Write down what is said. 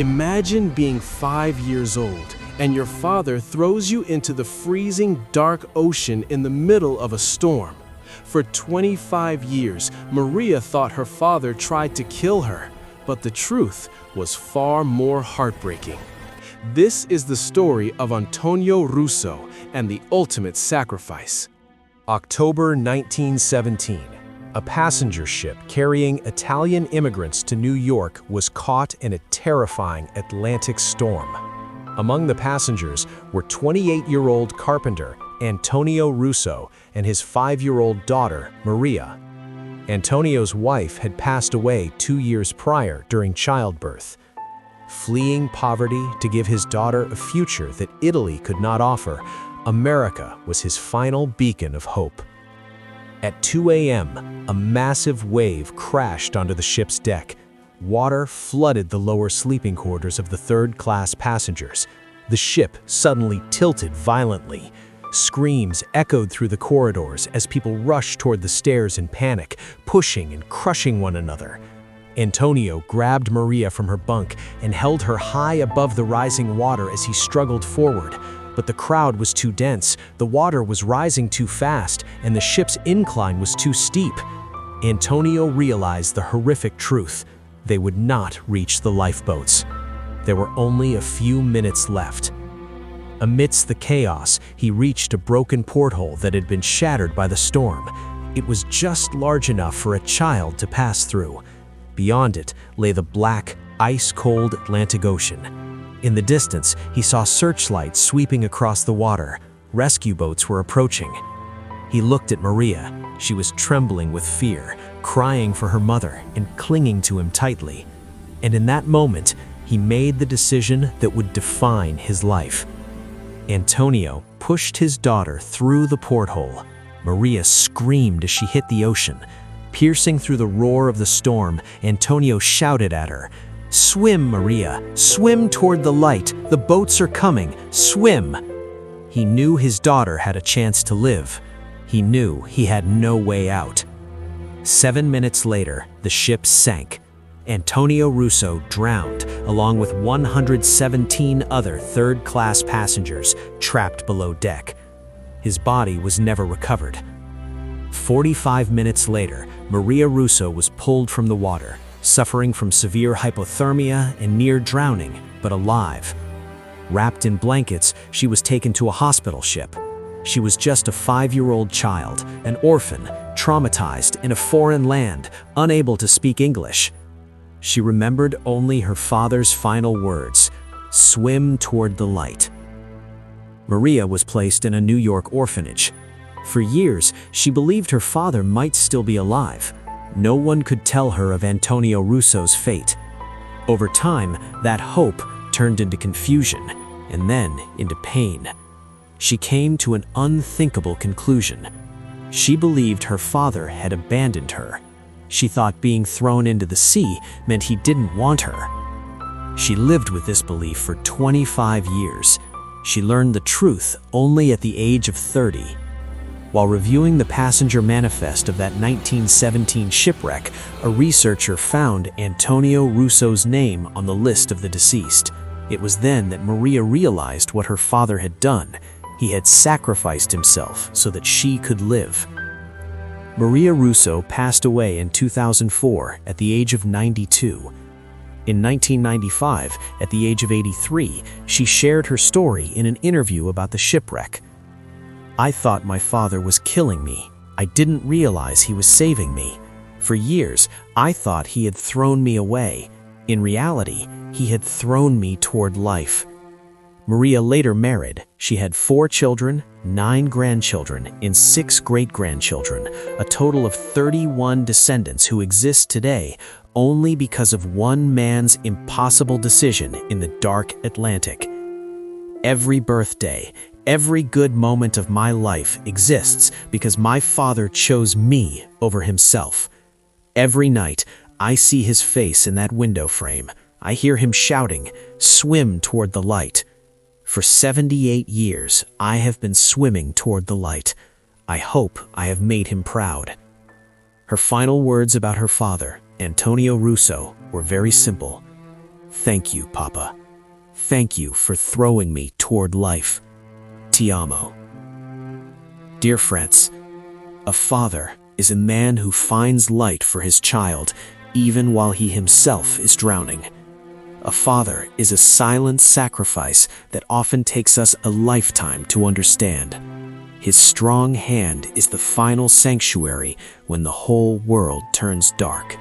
Imagine being 5 years old and your father throws you into the freezing, dark ocean in the middle of a storm. For 25 years, Maria thought her father tried to kill her, but the truth was far more heartbreaking. This is the story of Antonio Russo and the ultimate sacrifice. October 1917. A passenger ship carrying Italian immigrants to New York was caught in a terrifying Atlantic storm. Among the passengers were 28-year-old carpenter Antonio Russo and his 5-year-old daughter, Maria. Antonio's wife had passed away 2 years prior during childbirth. Fleeing poverty to give his daughter a future that Italy could not offer, America was his final beacon of hope. At 2 a.m., a massive wave crashed onto the ship's deck. Water flooded the lower sleeping quarters of the third-class passengers. The ship suddenly tilted violently. Screams echoed through the corridors as people rushed toward the stairs in panic, pushing and crushing one another. Antonio grabbed Maria from her bunk and held her high above the rising water as he struggled forward. But the crowd was too dense, the water was rising too fast, and the ship's incline was too steep. Antonio realized the horrific truth. They would not reach the lifeboats. There were only a few minutes left. Amidst the chaos, he reached a broken porthole that had been shattered by the storm. It was just large enough for a child to pass through. Beyond it lay the black, ice-cold Atlantic Ocean. In the distance, he saw searchlights sweeping across the water. Rescue boats were approaching. He looked at Maria. She was trembling with fear, crying for her mother and clinging to him tightly. And in that moment, he made the decision that would define his life. Antonio pushed his daughter through the porthole. Maria screamed as she hit the ocean. Piercing through the roar of the storm, Antonio shouted at her, "Swim, Maria, swim toward the light. The boats are coming, swim." He knew his daughter had a chance to live. He knew he had no way out. 7 minutes later, the ship sank. Antonio Russo drowned, along with 117 other third-class passengers trapped below deck. His body was never recovered. 45 minutes later, Maria Russo was pulled from the water, suffering from severe hypothermia and near drowning, but alive. Wrapped in blankets, she was taken to a hospital ship. She was just a 5-year-old child, an orphan, traumatized in a foreign land, unable to speak English. She remembered only her father's final words, "Swim toward the light." Maria was placed in a New York orphanage. For years, she believed her father might still be alive. No one could tell her of Antonio Russo's fate. Over time, that hope turned into confusion, and then into pain. She came to an unthinkable conclusion. She believed her father had abandoned her. She thought being thrown into the sea meant he didn't want her. She lived with this belief for 25 years. She learned the truth only at the age of 30. While reviewing the passenger manifest of that 1917 shipwreck, a researcher found Antonio Russo's name on the list of the deceased. It was then that Maria realized what her father had done. He had sacrificed himself so that she could live. Maria Russo passed away in 2004 at the age of 92. In 1995, at the age of 83, she shared her story in an interview about the shipwreck. "I thought my father was killing me. I didn't realize he was saving me. For years, I thought he had thrown me away. In reality, he had thrown me toward life." Maria later married. She had 4 children, 9 grandchildren, and 6 great-grandchildren, a total of 31 descendants who exist today only because of one man's impossible decision in the dark Atlantic. Every birthday, every good moment of my life exists because my father chose me over himself. Every night, I see his face in that window frame. I hear him shouting, "Swim toward the light." For 78 years, I have been swimming toward the light. I hope I have made him proud. Her final words about her father, Antonio Russo, were very simple. Thank you, Papa. Thank you for throwing me toward life. Ti amo. Dear friends, a father is a man who finds light for his child even while he himself is drowning. A father is a silent sacrifice that often takes us a lifetime to understand. His strong hand is the final sanctuary when the whole world turns dark.